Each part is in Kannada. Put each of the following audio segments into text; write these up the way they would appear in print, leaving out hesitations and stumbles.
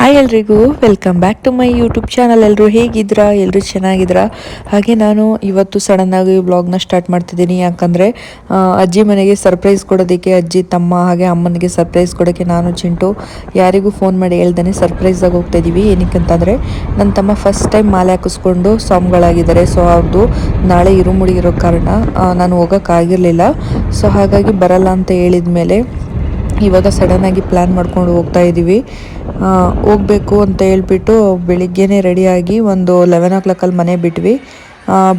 ಹಾಯ್ ಎಲ್ರಿಗೂ welcome back to my YouTube channel. ಎಲ್ಲರೂ ಹೇಗಿದ್ದೀರಾ? ಎಲ್ಲರೂ ಚೆನ್ನಾಗಿದ್ದೀರಾ? ಹಾಗೆ ನಾನು ಇವತ್ತು ಸಡನ್ನಾಗಿ ವ್ಲಾಗ್ನ ಸ್ಟಾರ್ಟ್ ಮಾಡ್ತಿದ್ದೀನಿ. ಯಾಕಂದರೆ ಅಜ್ಜಿ ಮನೆಗೆ ಸರ್ಪ್ರೈಸ್ ಕೊಡೋದಕ್ಕೆ, ಅಜ್ಜಿ ತಮ್ಮ ಹಾಗೆ ಅಮ್ಮನಿಗೆ ಸರ್ಪ್ರೈಸ್ ಕೊಡೋಕ್ಕೆ ನಾನು ಚಿಂಟು ಯಾರಿಗೂ ಫೋನ್ ಮಾಡಿ ಹೇಳ್ದೇ ಸರ್ಪ್ರೈಸಾಗಿ ಹೋಗ್ತಾ ಇದ್ದೀವಿ. ಏನಕ್ಕಂತಂದರೆ ನನ್ನ ತಮ್ಮ ಫಸ್ಟ್ ಟೈಮ್ ಮಾಲೆ ಹಾಕಿಸ್ಕೊಂಡು ಸ್ವಾಮಿಗಳಾಗಿದ್ದಾರೆ. ಸೊ ಅವ್ರದ್ದು ನಾಳೆ ಇರುಮುಡಿ ಇರೋ ಕಾರಣ ನಾನು ಹೋಗೋಕ್ಕಾಗಿರಲಿಲ್ಲ. ಸೊ ಹಾಗಾಗಿ ಬರಲ್ಲ ಅಂತ ಹೇಳಿದ ಮೇಲೆ ಇವಾಗ ಸಡನ್ನಾಗಿ ಪ್ಲ್ಯಾನ್ ಮಾಡ್ಕೊಂಡು ಹೋಗ್ತಾ ಇದ್ದೀವಿ. ಹೋಗಬೇಕು ಅಂತ ಹೇಳ್ಬಿಟ್ಟು ಬೆಳಿಗ್ಗೆನೇ ರೆಡಿಯಾಗಿ ಒಂದು 11 o'clock ಮನೆ ಬಿಟ್ವಿ.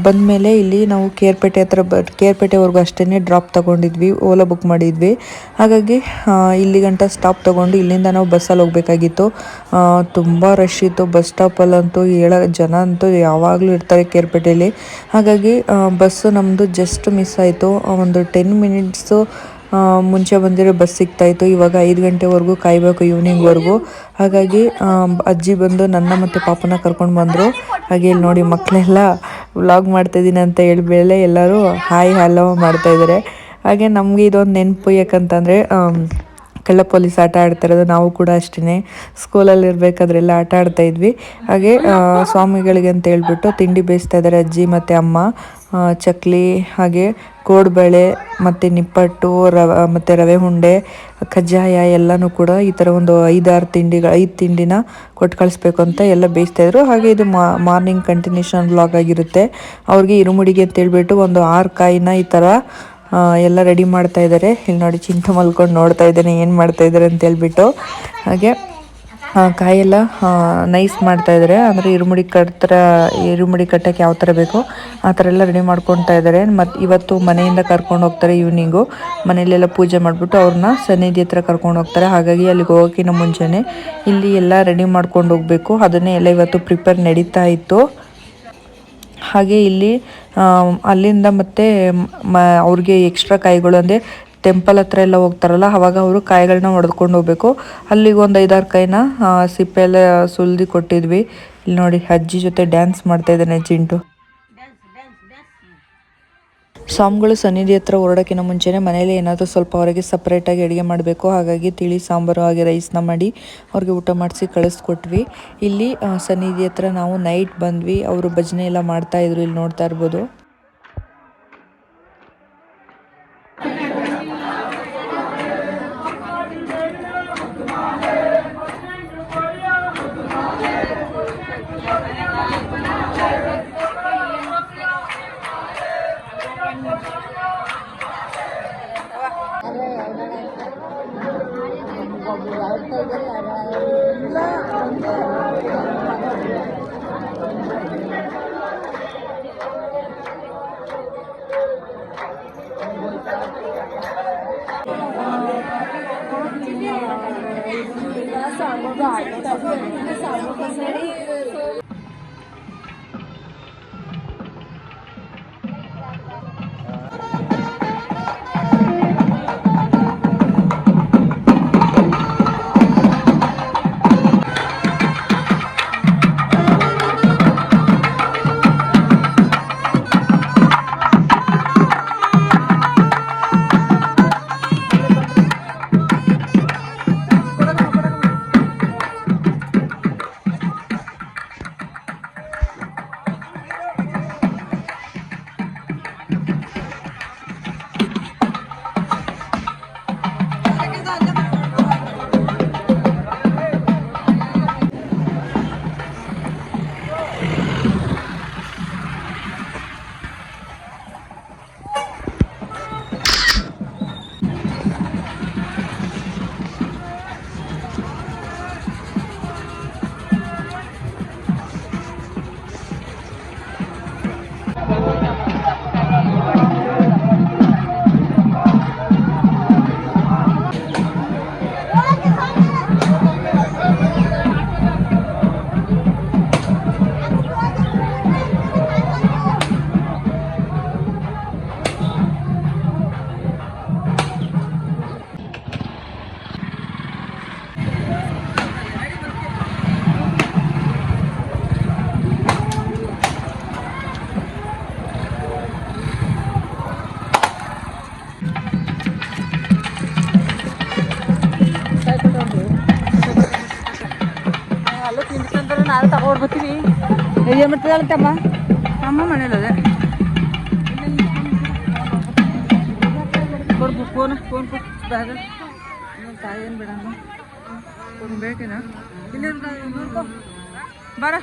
ಬಂದಮೇಲೆ ಇಲ್ಲಿ ನಾವು ಕೇರ್ಪೇಟೆ ಹತ್ರ ಕೇರ್ಪೇಟೆವರೆಗೂ ಅಷ್ಟೇ ಡ್ರಾಪ್ ತೊಗೊಂಡಿದ್ವಿ, ಓಲಾ ಬುಕ್ ಮಾಡಿದ್ವಿ. ಹಾಗಾಗಿ ಇಲ್ಲಿ ಗಂಟ ಸ್ಟಾಪ್ ತೊಗೊಂಡು ಇಲ್ಲಿಂದ ನಾವು ಬಸ್ಸಲ್ಲಿ ಹೋಗಬೇಕಾಗಿತ್ತು. ತುಂಬ ರಶ್ ಇತ್ತು ಬಸ್ ಸ್ಟಾಪಲ್ಲಂತೂ. ಜನ ಅಂತೂ ಯಾವಾಗಲೂ ಇರ್ತಾರೆ ಕೇರ್ಪೇಟೆಯಲ್ಲಿ. ಹಾಗಾಗಿ ಬಸ್ಸು ನಮ್ಮದು ಜಸ್ಟ್ ಮಿಸ್ ಆಯಿತು. ಒಂದು 10 minutes ಮುಂಚೆ ಬಂದಿರೋ ಬಸ್ ಸಿಗ್ತಾಯಿತ್ತು. ಇವಾಗ 5 ಗಂಟೆವರೆಗೂ ಕಾಯಬೇಕು, ಈವ್ನಿಂಗ್ವರೆಗೂ. ಹಾಗಾಗಿ ಅಜ್ಜಿ ಬಂದು ನನ್ನ ಮತ್ತು ಪಾಪನ ಕರ್ಕೊಂಡು ಬಂದರು. ಹಾಗೆ ಇಲ್ಲಿ ನೋಡಿ ಮಕ್ಕಳೆಲ್ಲ ವ್ಲಾಗ್ ಮಾಡ್ತಾಯಿದ್ದೀನಿ ಅಂತ ಹೇಳಿದ್ಮೇಲೆ ಎಲ್ಲರೂ ಹಾಯ್ ಹಲೋ ಮಾಡ್ತಾಯಿದ್ದಾರೆ. ಹಾಗೆ ನಮಗೆ ಇದೊಂದು ನೆನಪು. ಯಾಕಂತಂದರೆ ಕಳ್ಳ ಪೊಲೀಸ್ ಆಟ ಆಡ್ತಿರೋದು ನಾವು ಕೂಡ ಅಷ್ಟೇ ಸ್ಕೂಲಲ್ಲಿ ಇರಬೇಕಾದ್ರೆಲ್ಲ ಆಟ ಆಡ್ತಾಯಿದ್ವಿ. ಹಾಗೆ ಸ್ವಾಮಿಗಳಿಗೆ ಅಂತ ಹೇಳ್ಬಿಟ್ಟು ತಿಂಡಿ ಬೇಯಿಸ್ತಾ ಇದ್ದಾರೆ ಅಜ್ಜಿ ಮತ್ತು ಅಮ್ಮ. ಚಕ್ಲಿ, ಹಾಗೆ ಕೋಡ್ಬಳೆ ಮತ್ತು ನಿಪ್ಪಟ್ಟು, ಮತ್ತು ರವೆ ಉಂಡೆ, ಕಜ್ಜಾಯ ಎಲ್ಲನೂ ಕೂಡ ಈ ಥರ ಒಂದು 5 ತಿಂಡಿನ ಕೊಟ್ಟು ಕಳಿಸ್ಬೇಕು ಅಂತ ಎಲ್ಲ ಬೇಯಿಸ್ತಾಯಿದ್ರು. ಹಾಗೆ ಇದು ಮಾರ್ನಿಂಗ್ ಕಂಟಿನ್ಯೂಷನ್ ವ್ಲಾಗ್ ಆಗಿರುತ್ತೆ. ಅವ್ರಿಗೆ ಇರುಮುಡಿಗೆ ಅಂತ ಹೇಳ್ಬಿಟ್ಟು ಒಂದು 6 ಕಾಯಿನ ಈ ಥರ ಎಲ್ಲ ರೆಡಿ ಮಾಡ್ತಾ ಇದ್ದಾರೆ. ಇಲ್ಲಿ ನೋಡಿ ಚಿಂಟು ಮಲ್ಕೊಂಡು ನೋಡ್ತಾ ಇದ್ದಾನೆ ಏನು ಮಾಡ್ತಾ ಇದ್ದಾರೆ ಅಂತ ಹೇಳ್ಬಿಟ್ಟು. ಹಾಗೆ ಕಾಯೆಲ್ಲ ನೈಸ್ ಮಾಡ್ತಾ ಇದ್ದಾರೆ. ಅಂದರೆ ಇರುಮುಡಿ ಕಟ್ಟಕ್ಕೆ ಯಾವ ಥರ ಬೇಕೋ ಆ ಥರ ಎಲ್ಲ ರೆಡಿ ಮಾಡ್ಕೊತಾ ಇದ್ದಾರೆ. ಮತ್ತು ಇವತ್ತು ಮನೆಯಿಂದ ಕರ್ಕೊಂಡು ಹೋಗ್ತಾರೆ. ಈವ್ನಿಂಗು ಮನೆಯಲ್ಲೆಲ್ಲ ಪೂಜೆ ಮಾಡಿಬಿಟ್ಟು ಅವ್ರನ್ನ ಸನ್ನಿಧಿ ಹತ್ರ ಕರ್ಕೊಂಡು ಹೋಗ್ತಾರೆ. ಹಾಗಾಗಿ ಅಲ್ಲಿಗೆ ಹೋಗೋಕ್ಕಿಂತ ಮುಂಚೆನೇ ಇಲ್ಲಿ ಎಲ್ಲ ರೆಡಿ ಮಾಡ್ಕೊಂಡು ಹೋಗಬೇಕು. ಅದನ್ನೇ ಎಲ್ಲ ಇವತ್ತು ಪ್ರಿಪೇರ್ ನಡೀತಾ ಇತ್ತು. ಹಾಗೆ ಇಲ್ಲಿ ಅಲ್ಲಿಂದ ಮತ್ತೆ ಅವ್ರಿಗೆ ಎಕ್ಸ್ಟ್ರಾ ಕಾಯಿಗಳು ಅಂದರೆ ಟೆಂಪಲ್ ಹತ್ರ ಎಲ್ಲ ಹೋಗ್ತಾರಲ್ಲ, ಆವಾಗ ಅವರು ಕಾಯಿಗಳನ್ನ ಹೊಡೆದ್ಕೊಂಡು ಹೋಗ್ಬೇಕು. ಅಲ್ಲಿಗೆ ಒಂದು 5-6 ಕಾಯಿನ ಸಿಪ್ಪೆ ಎಲ್ಲ ಸುಲಿದು ಕೊಟ್ಟಿದ್ವಿ. ಇಲ್ಲಿ ನೋಡಿ ಅಜ್ಜಿ ಜೊತೆ ಡ್ಯಾನ್ಸ್ ಮಾಡ್ತಾ ಇದ್ದಾನೆ ಚಿಂಟು. ಸ್ವಾಮಿಗಳು ಸನ್ನಿಧಿ ಹತ್ರ ಹೊರಡೋಕ್ಕಿಂತ ಮುಂಚೆನೇ ಮನೇಲಿ ಏನಾದರೂ ಸ್ವಲ್ಪ ಅವರಿಗೆ ಸಪ್ರೇಟಾಗಿ ಅಡುಗೆ ಮಾಡಬೇಕು. ಹಾಗಾಗಿ ತಿಳಿ ಸಾಂಬಾರು ಹಾಗೆ ರೈಸ್ನ ಮಾಡಿ ಅವ್ರಿಗೆ ಊಟ ಮಾಡಿಸಿ ಕಳಿಸ್ಕೊಟ್ವಿ. ಇಲ್ಲಿ ಸನ್ನಿಧಿ ಹತ್ರ ನಾವು ನೈಟ್ ಬಂದ್ವಿ. ಅವರು ಭಜನೆ ಎಲ್ಲ ಮಾಡ್ತಾಯಿದ್ರು, ಇಲ್ಲಿ ನೋಡ್ತಾ ಇರ್ಬೋದು. ತಿಂದ್ಕೊಂಡ್ರೆ ನಾಳೆ ತಗೊಂಡ್ಬರ್ತೀವಿ. ಏನು ಮಾಡ್ತಿದ್ದಾಳಂತಮ್ಮ? ಅಮ್ಮ ಮನೇಲಿ ಅದೇ ಕೊಡ್ಬು ಫೋನ್ ಕೊಟ್ಟು ಬ್ಯಾಗ ತಾಯಿ ಏನು ಬೇಡ ಫೋನ್ ಬೇಕೇನಾ? ಇಲ್ಲಿ ನೋಡ್ಕೊ ಬಾರ.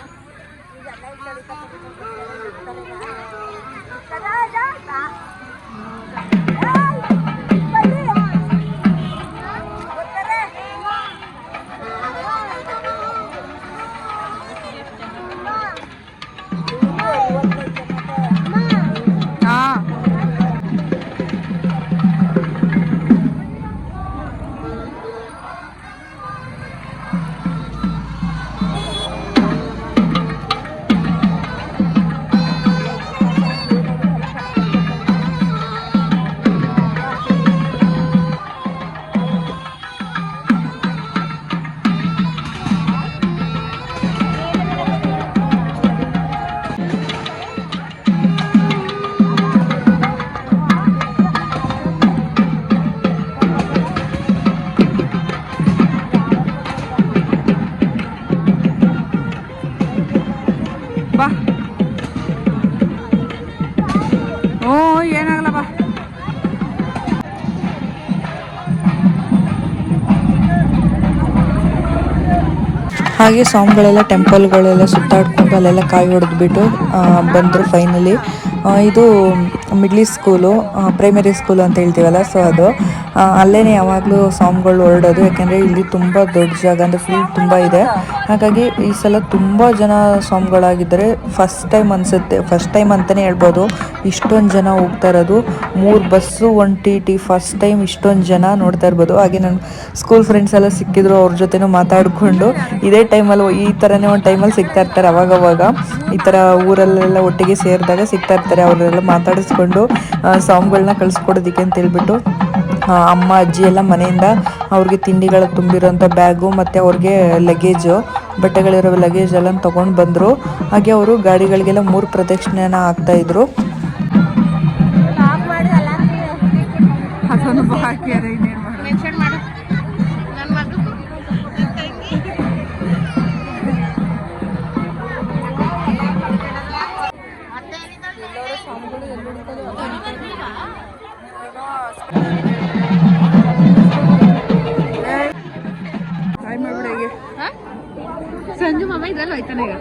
ಬಾ. ಓ ಏನಾಗಲ್ಲ ಬಾ. ಹಾಗೆ ಸಾಂಗ್ಗಳೆಲ್ಲ ಟೆಂಪಲ್ಗಳೆಲ್ಲ ಸುತ್ತಾಡ್ಕೊಂಡು ಅಲ್ಲೆಲ್ಲ ಕಾಯಿ ಹೊಡೆದ್ಬಿಟ್ಟು ಬಂದರು ಫೈನಲಿ. ಇದು ಮಿಡ್ಲಿ ಸ್ಕೂಲು, ಪ್ರೈಮರಿ ಸ್ಕೂಲು ಅಂತ ಹೇಳ್ತೀವಲ್ಲ, ಸೊ ಅದು ಅಲ್ಲೇ ಯಾವಾಗಲೂ ಸಾಂಗ್ಗಳು ಹೊರಡೋದು. ಯಾಕೆಂದರೆ ಇಲ್ಲಿ ತುಂಬ ದೊಡ್ಡ ಜಾಗ ಅಂದರೆ ಫುಲ್ ತುಂಬ ಇದೆ. ಹಾಗಾಗಿ ಈ ಸಲ ತುಂಬ ಜನ ಸಾಂಗ್ಗಳಾಗಿದ್ದಾರೆ. ಫಸ್ಟ್ ಟೈಮ್ ಅನಿಸುತ್ತೆ, ಫಸ್ಟ್ ಟೈಮ್ ಅಂತಲೇ ಹೇಳ್ಬೋದು ಇಷ್ಟೊಂದು ಜನ ಹೋಗ್ತಾ ಇರೋದು. 3 ಬಸ್ಸು 1 TT ಫಸ್ಟ್ ಟೈಮ್ ಇಷ್ಟೊಂದು ಜನ ನೋಡ್ತಾ ಇರ್ಬೋದು. ಹಾಗೆ ನನ್ನ ಸ್ಕೂಲ್ ಫ್ರೆಂಡ್ಸ್ ಎಲ್ಲ ಸಿಕ್ಕಿದ್ರು, ಅವ್ರ ಜೊತೆನೂ ಮಾತಾಡಿಕೊಂಡು ಇದೇ ಟೈಮಲ್ಲಿ ಈ ಥರನೇ ಒಂದು ಟೈಮಲ್ಲಿ ಸಿಗ್ತಾ ಇರ್ತಾರೆ. ಅವಾಗವಾಗ ಈ ಥರ ಊರಲ್ಲೆಲ್ಲ ಒಟ್ಟಿಗೆ ಸೇರಿದಾಗ ಸಿಗ್ತಾ ಇರ್ತಾರೆ. ಅವರೆಲ್ಲ ಮಾತಾಡಿಸ್ಕೊಂಡು ಸಾಂಗ್ಗಳನ್ನ ಕಳಿಸ್ಕೊಡೋದಕ್ಕೆ ಅಂತ ಹೇಳ್ಬಿಟ್ಟು ಅಮ್ಮ ಅಜ್ಜಿ ಎಲ್ಲ ಮನೆಯಿಂದ ಅವ್ರಿಗೆ ತಿಂಡಿಗಳು ತುಂಬಿರೋಂಥ ಬ್ಯಾಗು ಮತ್ತು ಅವ್ರಿಗೆ ಲಗೇಜು, ಬಟ್ಟೆಗಳಿರೋ ಲಗೇಜ್ ಎಲ್ಲ ತೊಗೊಂಡು ಬಂದರು. ಹಾಗೆ ಅವರು ಗಾಡಿಗಳಿಗೆಲ್ಲ 3 ಪ್ರದಕ್ಷಿಣೆನ ಹಾಕ್ತಾಯಿದ್ರು. ಸಂಜು ಮಾಮ ಇದ್ರಲ್ಲಿ ಹೋಯ್ತಾನೆ ಈಗ.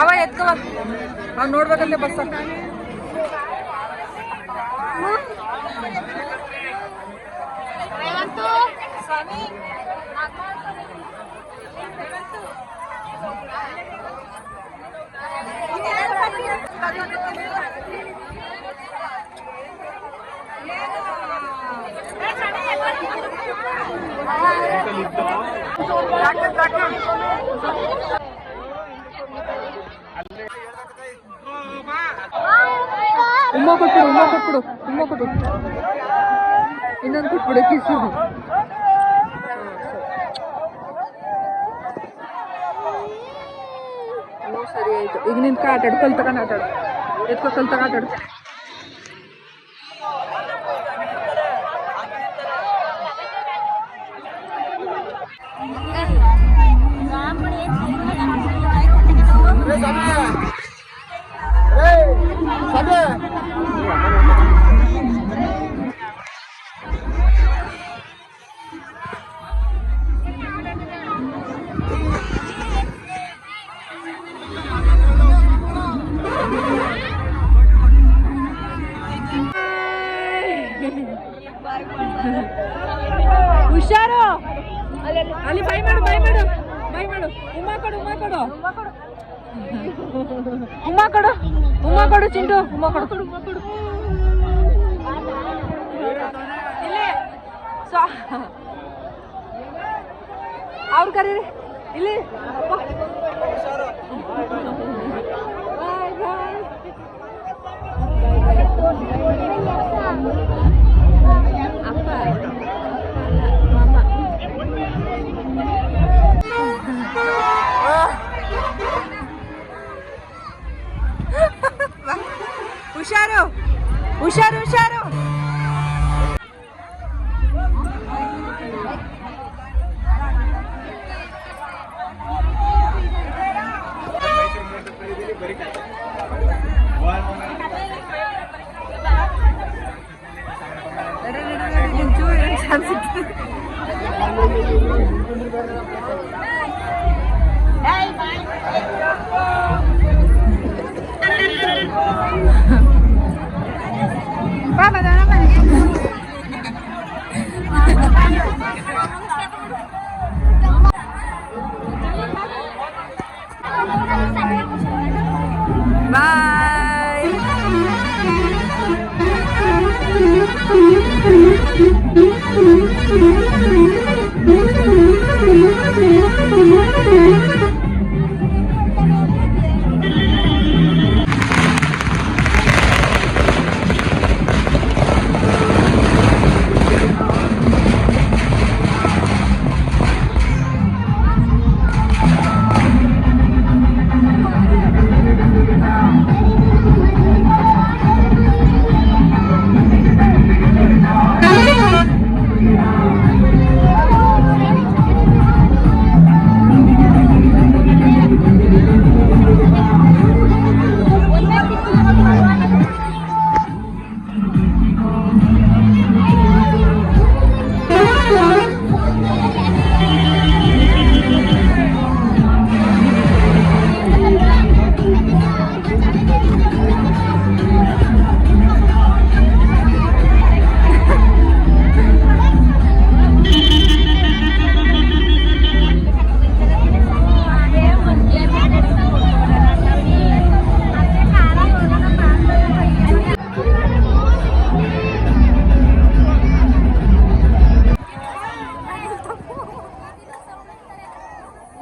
ಅವ ಎತ್ಕವ ಅವ್ ನೋಡ್ಬೇಕಂತೆ ಬಸ್. ಉಮ್ಮ ಕೊಟ್ಬಿಡು ಇನ್ನೊಂದು ಕೊಟ್ಬಿಡು ಕಿಸು. ಸರಿ ಆಯ್ತು. ಈಗ ನಿನ್ ಆಟಾಡು, ಕಲ್ ತಗೊಂಡು ಆಟಾಡು, ಎತ್ಕೊ ಕಲ್ ತಗೊಂಡು ಆಟಾಡು. ಹುಷಾರು. ಅಲ್ಲಿ ಬೈ ಮಾಡು ಬೈ ಮಾಡು ಬೈ ಮಾಡು. ಉಮ್ಮ ಕೊಡು ಉಮ್ಮ ಕೊಡು ಉಮ್ಮ ಕೊಡು ಉಮ್ಮ ಕೊಡು ಚಿಂಟು ಉಮ್ಮ ಕೊಡು ಉಮ್ಮ ಕೊಡು. ಇಲ್ಲಿ ಅವ್ರು ಕರೀರಿ ಇಲ್ಲಿ. ಅಪ್ಪ ಮಾಮ ಹುಷಾರು ಹುಷಾರು ಹುಷಾರು.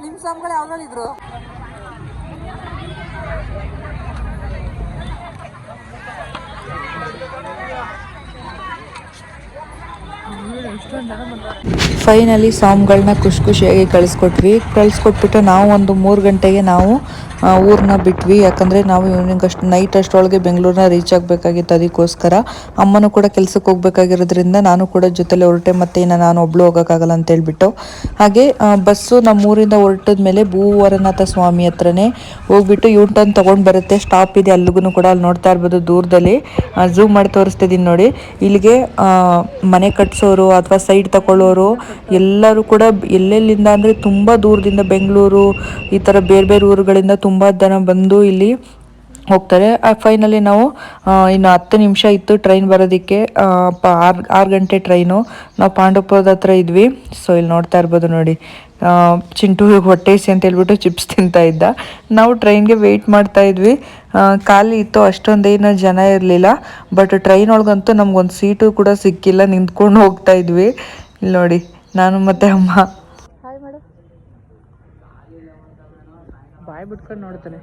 ನಿಮ್ ಸ್ವಾಮಿಗಳು ಯಾವ್ದ್ರಲ್ಲಿದ್ರು? ಫೈನಲಿ ಸಾಂಗ್ಗಳನ್ನ ಖುಷಿಯಾಗಿ ಕಳಿಸ್ಕೊಟ್ಬಿಟ್ಟು ನಾವು ಒಂದು 3 ಗಂಟೆಗೆ ನಾವು ಊರನ್ನ ಬಿಟ್ವಿ. ಯಾಕಂದರೆ ನಾವು ಈವ್ನಿಂಗ್ ನೈಟ್ ಅಷ್ಟರೊಳಗೆ ಬೆಂಗಳೂರನ್ನ ರೀಚ್ ಆಗಬೇಕಾಗಿತ್ತು. ಅದಕ್ಕೋಸ್ಕರ ಅಮ್ಮನೂ ಕೂಡ ಕೆಲ್ಸಕ್ಕೆ ಹೋಗ್ಬೇಕಾಗಿರೋದ್ರಿಂದ ನಾನು ಕೂಡ ಜೊತೆಲೆ ಹೊರಟೆ. ಮತ್ತು ಇನ್ನು ನಾನು ಒಬ್ಳು ಹೋಗೋಕ್ಕಾಗಲ್ಲ ಅಂತ ಹೇಳ್ಬಿಟ್ಟು ಹಾಗೆ ಬಸ್ಸು ನಮ್ಮೂರಿಂದ ಹೊರಟದ ಮೇಲೆ ಭೂವರನಾಥ ಸ್ವಾಮಿ ಹತ್ರನೇ ಹೋಗ್ಬಿಟ್ಟು ಯೂಟರ್ನ್ ತೊಗೊಂಡು ಬರುತ್ತೆ. ಸ್ಟಾಪ್ ಇದೆ ಅಲ್ಲಿಗೂ ಕೂಡ. ಅಲ್ಲಿ ನೋಡ್ತಾ ಇರ್ಬೋದು ದೂರದಲ್ಲಿ ಝೂಮ್ ಮಾಡಿ ತೋರಿಸ್ತಾ ಇದ್ದೀನಿ ನೋಡಿ. ಇಲ್ಲಿಗೆ ಮನೆ ಕಟ್ಸೋರು ಅಥವಾ ಸೈಡ್ ತಗೊಳ್ಳೋರು ಎಲ್ಲರೂ ಕೂಡ ಎಲ್ಲೆಲ್ಲಿಂದ ಅಂದರೆ ತುಂಬ ದೂರದಿಂದ ಬೆಂಗಳೂರು ಈ ಥರ ಬೇರೆ ಬೇರೆ ಊರುಗಳಿಂದ ತುಂಬ ಜನ ಬಂದು ಇಲ್ಲಿ ಹೋಗ್ತಾರೆ. ಫೈನಲಿ ನಾವು ಇನ್ನು 10 ನಿಮಿಷ ಇತ್ತು ಟ್ರೈನ್ ಬರೋದಕ್ಕೆ. 6 ಗಂಟೆ ಟ್ರೈನು. ನಾವು ಪಾಂಡವಪುರದ ಹತ್ರ ಇದ್ವಿ. ಸೊ ಇಲ್ಲಿ ನೋಡ್ತಾ ಇರ್ಬೋದು ನೋಡಿ, ಚಿಂಟು ಹೊಟ್ಟೆಸಿ ಅಂತ ಹೇಳ್ಬಿಟ್ಟು ಚಿಪ್ಸ್ ತಿಂತಾ ಇದ್ದ. ನಾವು ಟ್ರೈನ್ಗೆ ವೆಯ್ಟ್ ಮಾಡ್ತಾ ಇದ್ವಿ. ಖಾಲಿ ಇತ್ತು, ಅಷ್ಟೊಂದೇನು ಜನ ಇರಲಿಲ್ಲ. ಬಟ್ ಟ್ರೈನ್ ಒಳಗಂತೂ ನಮ್ಗೊಂದು ಸೀಟು ಕೂಡ ಸಿಕ್ಕಿಲ್ಲ, ನಿಂತ್ಕೊಂಡು ಹೋಗ್ತಾ ಇದ್ವಿ. ಇಲ್ಲಿ ನೋಡಿ, ನಾನು ಮತ್ತು ಅಮ್ಮ. ಹಾಯ್ ಮಾಡು. ಬಾಯ್ ಬಿಟ್ಕೊಂಡು ನೋಡ್ತಾನೆ.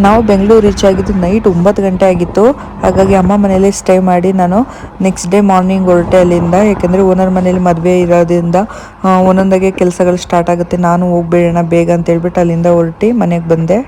ನಾವು ಬೆಂಗಳೂರು ರೀಚ್ ಆಗಿದ್ದು ನೈಟ್ 9 ಗಂಟೆ ಆಗಿತ್ತು. ಹಾಗಾಗಿ ಅಮ್ಮ ಮನೇಲಿ ಸ್ಟೇ ಮಾಡಿ ನಾನು ನೆಕ್ಸ್ಟ್ ಡೇ ಮಾರ್ನಿಂಗ್ ಹೊರಟೆ ಅಲ್ಲಿಂದ. ಯಾಕೆಂದರೆ ಓನರ್ ಮನೇಲಿ ಮದುವೆ ಇರೋದ್ರಿಂದ ಒಂದೊಂದಾಗೆ ಕೆಲಸಗಳು ಸ್ಟಾರ್ಟ್ ಆಗುತ್ತೆ. ನಾನು ಹೋಗ್ಬೇಡೋಣ ಬೇಗ ಅಂತ ಹೇಳ್ಬಿಟ್ಟು ಅಲ್ಲಿಂದ ಹೊರಟಿ ಮನೆಗೆ ಬಂದೆ.